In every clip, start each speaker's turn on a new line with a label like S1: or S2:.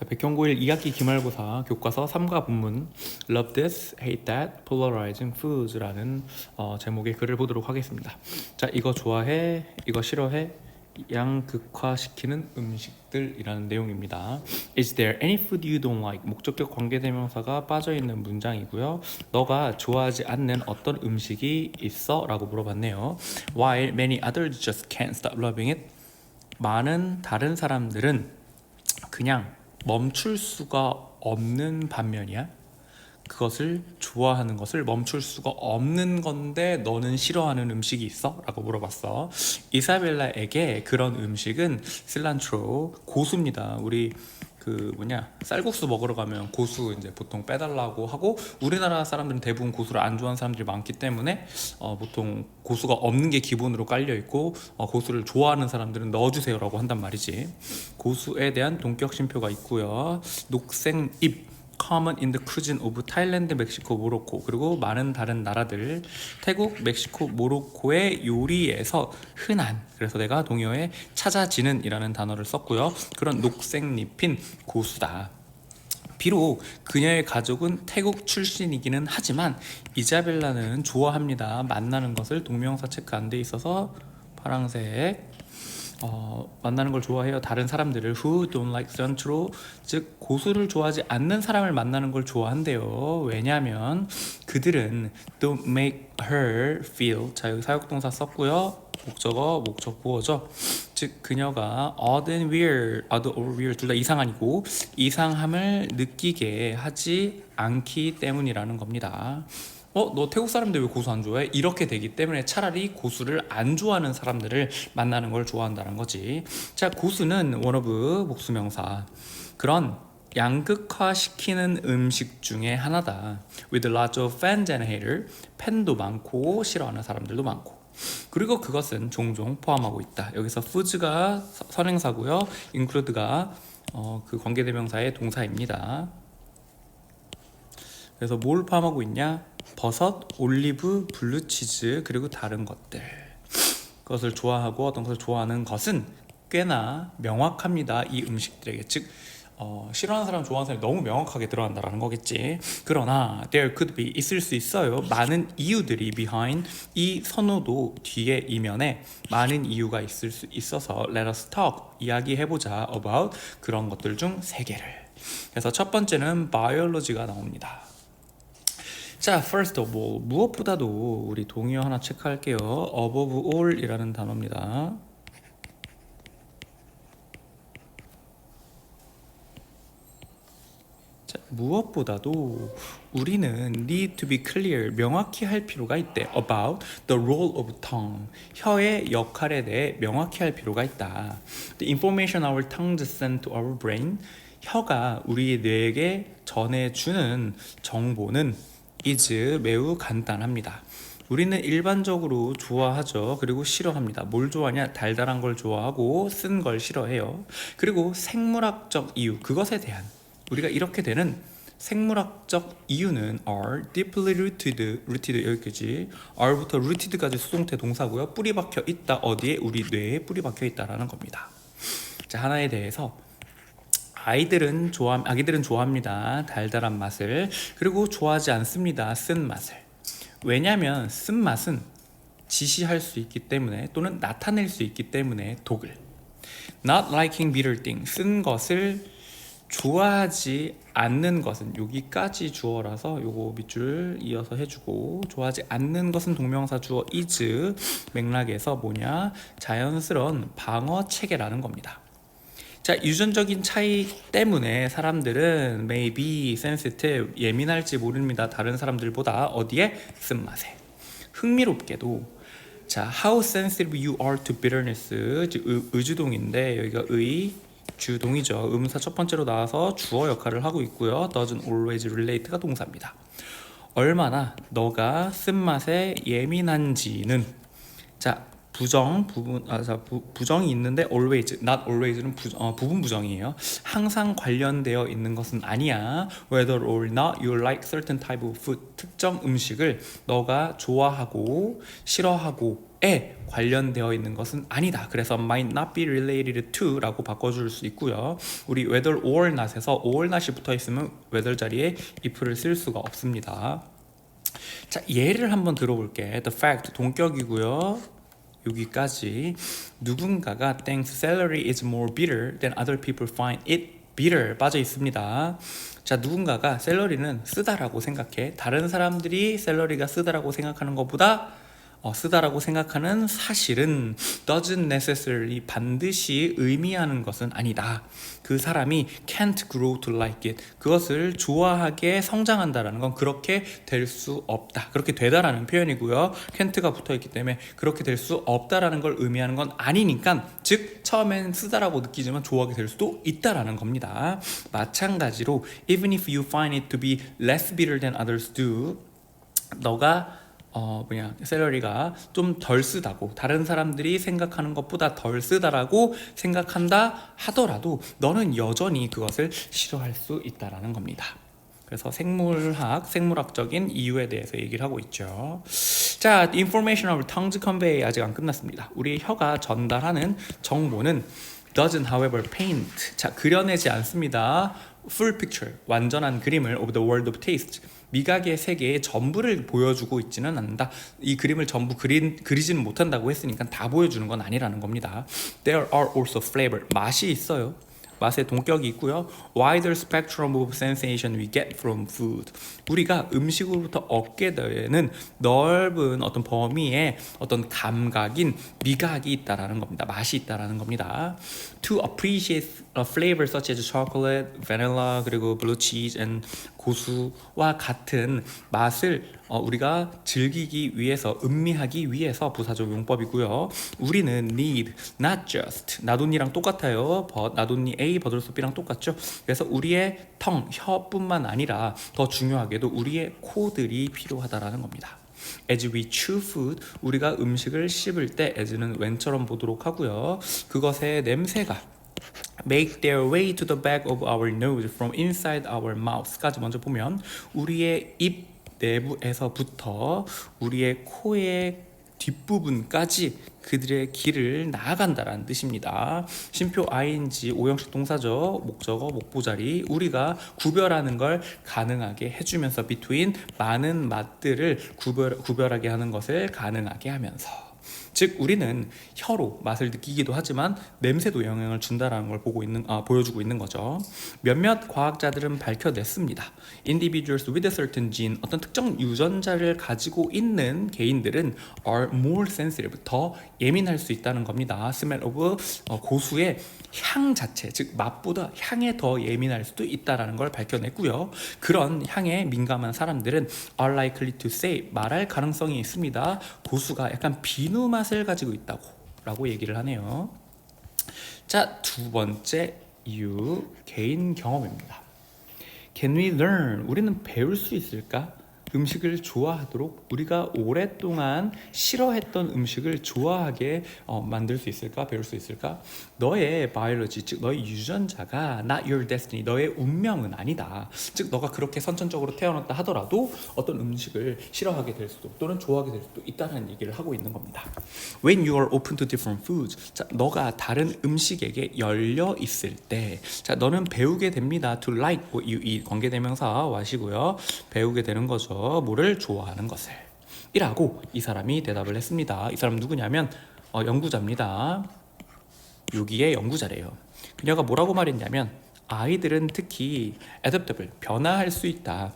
S1: 자, 백형고일 2학기 기말고사 교과서 3과 본문 Love this, hate that, polarizing foods라는 제목의 글을 보도록 하겠습니다. 자, 이거 좋아해, 이거 싫어해, 양극화시키는 음식들이라는 내용입니다. Is there any food you don't like? 목적격 관계대명사가 빠져있는 문장이고요. 너가 좋아하지 않는 어떤 음식이 있어? 라고 물어봤네요. While many others just can't stop loving it. 많은 다른 사람들은 그냥 멈출 수가 없는 반면이야. 그것을 좋아하는 것을 멈출 수가 없는 건데 너는 싫어하는 음식이 있어? 라고 물어봤어. 이사벨라에게 그런 음식은 실란트로, 고수입니다. 우리 쌀국수 먹으러 가면 고수 이제 보통 빼달라고 하고, 우리나라 사람들은 대부분 고수를 안 좋아하는 사람들이 많기 때문에 보통 고수가 없는 게 기본으로 깔려 있고, 고수를 좋아하는 사람들은 넣어주세요라고 한단 말이지. 고수에 대한 동격 심표가 있고요. 녹색잎 common in the cuisine of Thailand, 멕시코, 모로코, 그리고 많은 다른 나라들, 태국, 멕시코, 모로코의 요리에서 흔한, 그래서 내가 동요에 찾아지는 이라는 단어를 썼고요. 그런 녹색잎인 고수다. 비록 그녀의 가족은 태국 출신이기는 하지만 이자벨라는 좋아합니다. 만나는 것을 동명사 체크 안 돼 있어서 파란색. 만나는 걸 좋아해요. 다른 사람들을 who don't like cilantro, 즉 고수를 좋아하지 않는 사람을 만나는 걸 좋아한대요. 왜냐하면 그들은 don't make her feel, 자 여기 사역동사 썼고요. 목적어, 목적 보어죠. 즉 그녀가 odd and weird, odd or weird 둘 다 이상 아니고 이상함을 느끼게 하지 않기 때문이라는 겁니다. 너 태국 사람인데 왜 고수 안 좋아해? 이렇게 되기 때문에 차라리 고수를 안 좋아하는 사람들을 만나는 걸 좋아한다는 거지. 자, 고수는 one of 복수명사. 그런 양극화시키는 음식 중에 하나다. With lots of fans and haters. 팬도 많고 싫어하는 사람들도 많고. 그리고 그것은 종종 포함하고 있다. 여기서 foods가 선행사고요. include가 그 관계대명사의 동사입니다. 그래서 뭘 포함하고 있냐? 버섯, 올리브, 블루치즈, 그리고 다른 것들. 그것을 좋아하고 어떤 것을 좋아하는 것은 꽤나 명확합니다. 이 음식들에게. 즉 싫어하는 사람, 좋아하는 사람이 너무 명확하게 들어간다라는 거겠지. 그러나 there could be, 있을 수 있어요. 많은 이유들이 behind, 이 선호도 뒤에, 이면에 많은 이유가 있을 수 있어서 let us talk, 이야기해보자 about 그런 것들 중 3개를. 그래서 첫 번째는 biology가 나옵니다. 자, first of all, 무엇보다도 우리 동의어 하나 체크할게요. above all 이라는 단어입니다. 자, 무엇보다도 우리는 need to be clear, 명확히 할 필요가 있대. about the role of tongue, 혀의 역할에 대해 명확히 할 필요가 있다. The information our tongues send to our brain, 혀가 우리 뇌에게 전해주는 정보는 is 매우 간단합니다. 우리는 일반적으로 좋아하죠. 그리고 싫어합니다. 뭘 좋아하냐? 달달한 걸 좋아하고 쓴 걸 싫어해요. 그리고 생물학적 이유, 그것에 대한 우리가 이렇게 되는 생물학적 이유는 are deeply rooted 여기까지, are부터 rooted까지 수동태 동사고요. 뿌리 박혀 있다. 어디에? 우리 뇌에 뿌리 박혀 있다라는 겁니다. 자, 하나에 대해서 아기들은 좋아합니다. 달달한 맛을. 그리고 좋아하지 않습니다. 쓴 맛을. 왜냐하면 쓴 맛은 지시할 수 있기 때문에, 또는 나타낼 수 있기 때문에 독을. Not liking bitter things, 쓴 것을 좋아하지 않는 것은, 여기까지 주어라서 요거 밑줄 이어서 해주고, 좋아하지 않는 것은 동명사 주어 is, 맥락에서 뭐냐? 자연스러운 방어 체계라는 겁니다. 자, 유전적인 차이 때문에 사람들은 may be sensitive, 예민할지 모릅니다. 다른 사람들보다. 어디에? 쓴맛에. 흥미롭게도, 자, how sensitive you are to bitterness, 의주동인데 여기가 주동이죠. 음사 첫 번째로 나와서 주어 역할을 하고 있고요. doesn't always relate가 동사입니다. 얼마나 너가 쓴맛에 예민한지는, 자, 부정이 있는데 always, not always는 부분 부정이에요. 항상 관련되어 있는 것은 아니야. Whether or not you like certain type of food, 특정 음식을 너가 좋아하고 싫어하고에 관련되어 있는 것은 아니다. 그래서 might not be related to 라고 바꿔줄 수 있고요. 우리 whether or not에서 or not이 붙어 있으면 whether 자리에 if를 쓸 수가 없습니다. 자, 예를 한번 들어볼게. The fact 동격이고요. 여기까지 누군가가 thinks celery is more bitter than other people find it bitter 빠져 있습니다. 자, 누군가가 샐러리는 쓰다라고 생각해. 다른 사람들이 샐러리가 쓰다라고 생각하는 것보다 쓰다라고 생각하는 사실은 doesn't necessarily 반드시 의미하는 것은 아니다. 그 사람이 can't grow to like it. 그것을 좋아하게 성장한다라는 건 그렇게 될 수 없다. 그렇게 되다라는 표현이고요. can't가 붙어있기 때문에 그렇게 될 수 없다라는 걸 의미하는 건 아니니까 즉 처음엔 쓰다라고 느끼지만 좋아하게 될 수도 있다라는 겁니다. 마찬가지로 even if you find it to be less bitter than others do, 너가 샐러리가 좀 덜 쓰다고 다른 사람들이 생각하는 것보다 덜 쓰다라고 생각한다 하더라도 너는 여전히 그것을 싫어할 수 있다라는 겁니다. 그래서 생물학적인 이유에 대해서 얘기를 하고 있죠. 자, information of tongue's convey 아직 안 끝났습니다. 우리 혀가 전달하는 정보는 doesn't however paint, 자, 그려내지 않습니다. full picture, 완전한 그림을 of the world of taste, 미각의 세계의 전부를 보여주고 있지는 않는다. 이 그림을 전부 그리지는 못한다고 했으니까 다 보여주는 건 아니라는 겁니다. There are also flavor, 맛이 있어요. 맛의 동격이 있고요. Wider spectrum of sensation we get from food. 우리가 음식으로부터 얻게 되는 넓은 어떤 범위의 어떤 감각인 미각이 있다라는 겁니다. 맛이 있다라는 겁니다. To appreciate a flavor such as chocolate, vanilla, 그리고 blue cheese and 고수와 같은 맛을 우리가 즐기기 위해서, 음미하기 위해서 부사적 용법이고요. 우리는 need, not just, 나돈니랑 똑같아요. 나돈니 A, 버들소피랑 똑같죠. 그래서 우리의 혀뿐만 아니라 더 중요하게도 우리의 코들이 필요하다라는 겁니다. As we chew food, 우리가 음식을 씹을 때 as는 when처럼 보도록 하고요. 그것의 냄새가 make their way to the back of our nose from inside our mouth까지 먼저 보면 우리의 입 내부에서부터 우리의 코의 뒷부분까지 그들의 길을 나아간다라는 뜻입니다. 심표 ing 오형식 동사죠. 목적어 목보자리, 우리가 구별하는 걸 가능하게 해주면서 between 많은 맛들을 구별하게 하는 것을 가능하게 하면서, 즉 우리는 혀로 맛을 느끼기도 하지만 냄새도 영향을 준다라는 걸 보여주고 있는 거죠. 몇몇 과학자들은 밝혀냈습니다. Individuals with a certain gene, 어떤 특정 유전자를 가지고 있는 개인들은 are more sensitive, 더 예민할 수 있다는 겁니다. Smell of, 고수의 향 자체, 즉 맛보다 향에 더 예민할 수도 있다라는 걸 밝혀냈고요. 그런 향에 민감한 사람들은 are likely to say, 말할 가능성이 있습니다. 고수가 약간 비누 맛을 가지고 있다고 라고 얘기를 하네요. 자, 두 번째 이유, 개인 경험입니다. Can we learn? 우리는 배울 수 있을까? 음식을 좋아하도록, 우리가 오랫동안 싫어했던 음식을 좋아하게 만들 수 있을까? 배울 수 있을까? 너의 바이올로지, 즉 너의 유전자가 not your destiny, 너의 운명은 아니다. 즉 너가 그렇게 선천적으로 태어났다 하더라도 어떤 음식을 싫어하게 될 수도 또는 좋아하게 될 수도 있다는 얘기를 하고 있는 겁니다. When you are open to different foods, 자, 너가 다른 음식에게 열려 있을 때, 자, 너는 배우게 됩니다. To like what you eat, 관계대명사 와시고요. 배우게 되는 거죠. 뭐를 좋아하는 것을 이라고 이 사람이 대답을 했습니다. 이 사람 누구냐면 연구자입니다. 여기에 연구자래요. 그녀가 뭐라고 말했냐면 아이들은 특히 adaptable, 변화할 수 있다,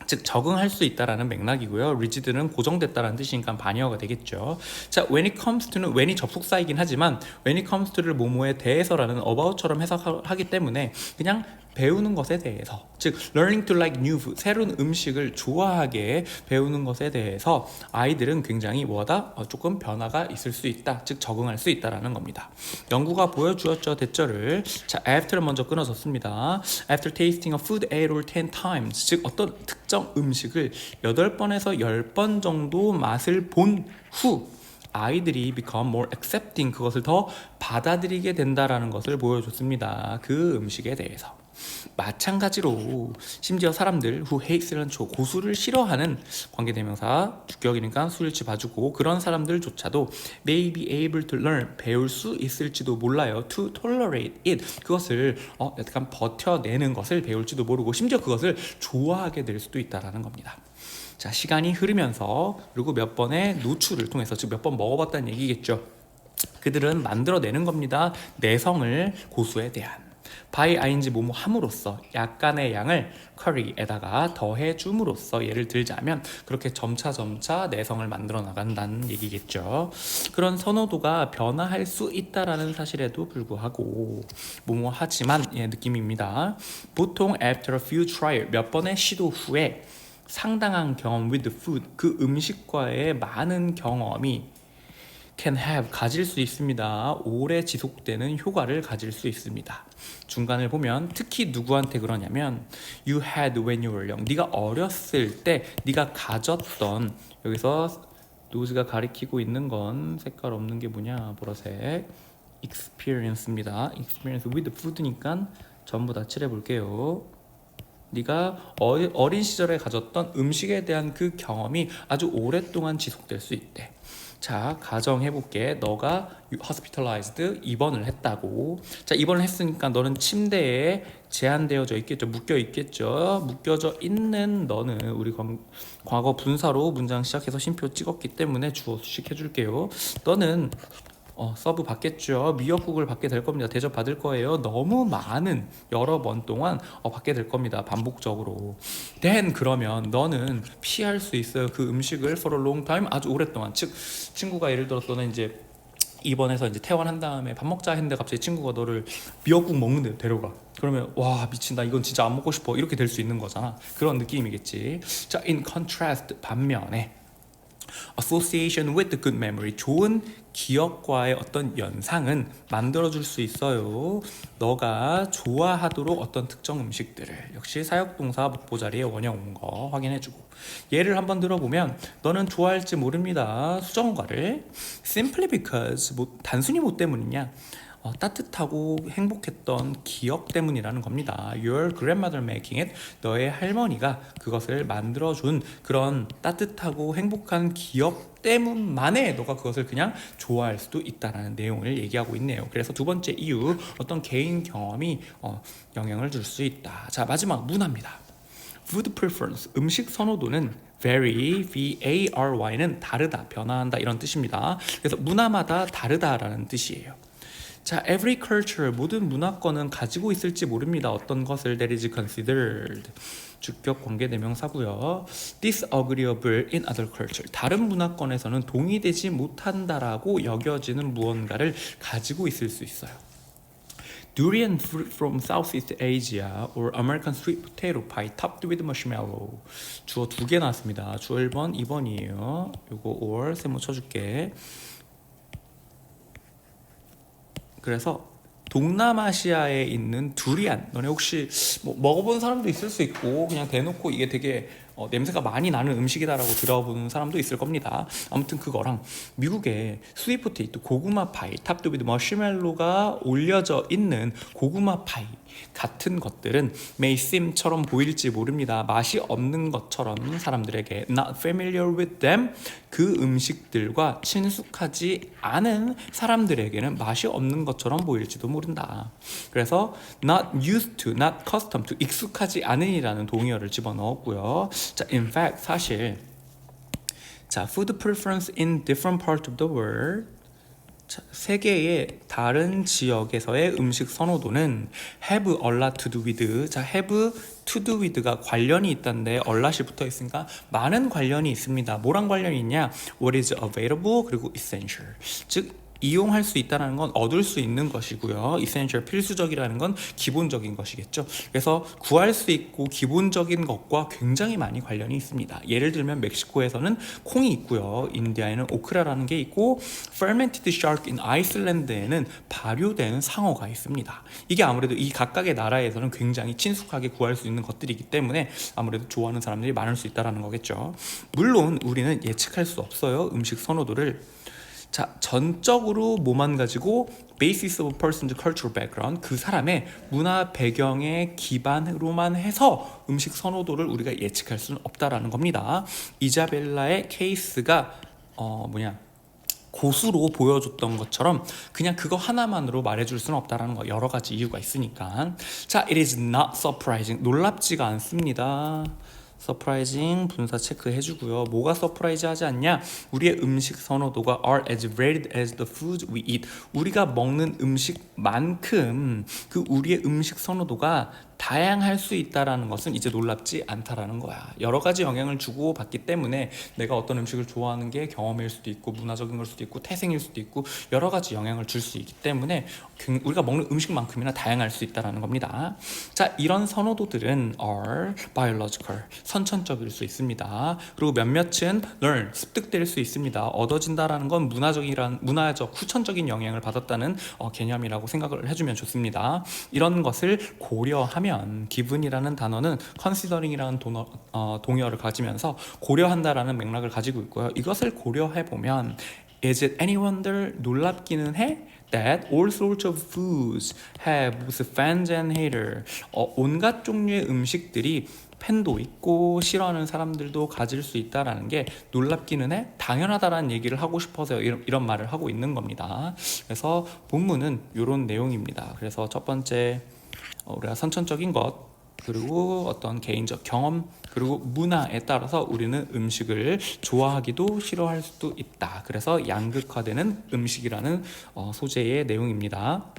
S1: 즉 적응할 수 있다라는 맥락이고요. rigid는 고정됐다라는 뜻이니까 반의어가 되겠죠. 자, when it comes to는 when이 접속사이긴 하지만 when it comes to를 뭐뭐에 대해서라는 about처럼 해석하기 때문에 그냥 배우는 것에 대해서, 즉 learning to like new food, 새로운 음식을 좋아하게 배우는 것에 대해서 아이들은 굉장히 뭐다? 조금 변화가 있을 수 있다, 즉 적응할 수 있다라는 겁니다. 연구가 보여주었죠, 대절을. 자, after를 먼저 끊어졌습니다. After tasting a food 8 or 10 times, 즉 어떤 특정 음식을 8번에서 10번 정도 맛을 본 후 아이들이 become more accepting, 그것을 더 받아들이게 된다라는 것을 보여줬습니다. 그 음식에 대해서. 마찬가지로 심지어 사람들 who hates라는 고수를 싫어하는 관계대명사 주격이니까 수일치 봐주고, 그런 사람들조차도 may be able to learn, 배울 수 있을지도 몰라요. to tolerate it, 그것을 약간 버텨내는 것을 배울지도 모르고 심지어 그것을 좋아하게 될 수도 있다라는 겁니다. 자, 시간이 흐르면서 그리고 몇 번의 노출을 통해서, 즉 몇 번 먹어봤다는 얘기겠죠. 그들은 만들어내는 겁니다. 내성을 고수에 대한. by ing 뭐뭐 함으로써 약간의 양을 curry에다가 더해줌으로써, 예를 들자면 그렇게 점차 내성을 만들어 나간다는 얘기겠죠. 그런 선호도가 변화할 수 있다라는 사실에도 불구하고 뭐뭐 하지만 느낌입니다. 보통 after a few trial, 몇 번의 시도 후에 상당한 경험 with food, 그 음식과의 많은 경험이 can have, 가질 수 있습니다. 오래 지속되는 효과를 가질 수 있습니다. 중간을 보면 특히 누구한테 그러냐면 you had when you were young, 네가 어렸을 때 네가 가졌던, 여기서 노즈가 가리키고 있는 건 색깔 없는 게 뭐냐, 보라색, experience입니다. experience with food니까 전부 다 칠해 볼게요. 네가 어린 시절에 가졌던 음식에 대한 그 경험이 아주 오랫동안 지속될 수 있대. 자, 가정해볼게. 너가 hospitalized, 입원을 했다고. 자, 입원을 했으니까 너는 침대에 제한되어져 있겠죠. 묶여 있겠죠. 묶여져 있는 너는, 우리 과거 분사로 문장 시작해서 쉼표 찍었기 때문에 주어 수식 해줄게요. 너는 서브 받겠죠. 미역국을 받게 될 겁니다. 대접 받을 거예요. 너무 많은, 여러 번 동안 받게 될 겁니다. 반복적으로. then, 그러면 너는 피할 수 있어요. 그 음식을 for a long time, 아주 오랫동안. 즉 친구가 예를 들어서 너는 이제 입원해서 이제 퇴원한 다음에 밥 먹자 했는데 갑자기 친구가 너를 미역국 먹는 데 데려가. 그러면 와, 미친다, 이건 진짜 안 먹고 싶어, 이렇게 될 수 있는 거잖아. 그런 느낌이겠지. 자, in contrast, 반면에 association with the good memory, 좋은 기억과의 어떤 연상은 만들어줄 수 있어요. 너가 좋아하도록 어떤 특정 음식들을, 역시 사역동사 목보자리에 원형 온 거 확인해주고, 예를 한번 들어보면 너는 좋아할지 모릅니다. 수정과를 simply because, 단순히 뭐 때문이냐, 따뜻하고 행복했던 기억 때문이라는 겁니다. Your grandmother making it, 너의 할머니가 그것을 만들어준 그런 따뜻하고 행복한 기억 때문만에 너가 그것을 그냥 좋아할 수도 있다는 내용을 얘기하고 있네요. 그래서 두 번째 이유, 어떤 개인 경험이 영향을 줄 수 있다. 자, 마지막 문화입니다. Food preference, 음식 선호도는 vary, V-A-R-Y는 다르다, 변화한다, 이런 뜻입니다. 그래서 문화마다 다르다라는 뜻이에요. 자, every culture, 모든 문화권은 가지고 있을지 모릅니다. 어떤 것을 that is considered, 주격 관계대명사고요. disagreeable in other culture, 다른 문화권에서는 동의되지 못한다라고 여겨지는 무언가를 가지고 있을 수 있어요. Durian fruit from Southeast Asia or American sweet potato pie topped with marshmallow. 주어 두 개 나왔습니다. 주어 1번, 2번이에요. 요거 or 세모 쳐줄게. 그래서 동남아시아에 있는 두리안, 너네 혹시 먹어본 사람도 있을 수 있고 그냥 대놓고 이게 되게 냄새가 많이 나는 음식이다라고 들어보는 사람도 있을 겁니다. 아무튼 그거랑 미국의 스윗 포테이토, 고구마 파이, 탑드 위드 머시멜로가 올려져 있는 고구마 파이 같은 것들은 may seem처럼 보일지 모릅니다. 맛이 없는 것처럼 사람들에게 not familiar with them, 그 음식들과 친숙하지 않은 사람들에게는 맛이 없는 것처럼 보일지도 모른다. 그래서 not used to, not custom to, 익숙하지 않은이라는 동의어를 집어넣었고요. 자, in fact, 사실 자, food preference in different parts of the world, 세계의 다른 지역에서의 음식 선호도는 have a lot to do with, 자, have to do with가 관련이 있다는데 a lot이 붙어 있으니까 많은 관련이 있습니다. 뭐랑 관련이 있냐? What is available, 그리고 essential, 즉 이용할 수 있다는 건 얻을 수 있는 것이고요. essential, 필수적이라는 건 기본적인 것이겠죠. 그래서 구할 수 있고 기본적인 것과 굉장히 많이 관련이 있습니다. 예를 들면 멕시코에서는 콩이 있고요. 인디아에는 오크라라는 게 있고, fermented shark in 아이슬란드에는 발효된 상어가 있습니다. 이게 아무래도 이 각각의 나라에서는 굉장히 친숙하게 구할 수 있는 것들이기 때문에 아무래도 좋아하는 사람들이 많을 수 있다는 거겠죠. 물론 우리는 예측할 수 없어요, 음식 선호도를. 자, 전적으로 뭐만 가지고 basis of a person's cultural background, 그 사람의 문화 배경에 기반으로만 해서 음식 선호도를 우리가 예측할 수는 없다라는 겁니다. 이자벨라의 케이스가 고수로 보여줬던 것처럼 그냥 그거 하나만으로 말해줄 수는 없다라는 거, 여러 가지 이유가 있으니까. 자, it is not surprising, 놀랍지가 않습니다. surprising 분사 체크해주고요. 뭐가 서프라이즈하지 않냐? 우리의 음식 선호도가 are as varied as the food we eat. 우리가 먹는 음식만큼 그 우리의 음식 선호도가 다양할 수 있다라는 것은 이제 놀랍지 않다라는 거야. 여러 가지 영향을 주고 받기 때문에 내가 어떤 음식을 좋아하는 게 경험일 수도 있고 문화적인 걸 수도 있고 태생일 수도 있고 여러 가지 영향을 줄 수 있기 때문에 우리가 먹는 음식만큼이나 다양할 수 있다라는 겁니다. 자, 이런 선호도들은 are biological, 선천적일 수 있습니다. 그리고 몇몇은 learn, 습득될 수 있습니다. 얻어진다라는 건 문화적 후천적인 영향을 받았다는 개념이라고 생각을 해주면 좋습니다. 이런 것을 고려하면 기분이라는 단어는 considering이라는 동의어를 가지면서 고려한다라는 맥락을 가지고 있고요. 이것을 고려해 보면 is it any wonder, 놀랍기는 해 that all sorts of foods have both fans and haters. 온갖 종류의 음식들이 팬도 있고 싫어하는 사람들도 가질 수 있다라는 게 놀랍기는 해, 당연하다라는 얘기를 하고 싶어서 이런 말을 하고 있는 겁니다. 그래서 본문은 이런 내용입니다. 그래서 첫 번째 우리가 선천적인 것, 그리고 어떤 개인적 경험, 그리고 문화에 따라서 우리는 음식을 좋아하기도 싫어할 수도 있다. 그래서 양극화되는 음식이라는 소재의 내용입니다.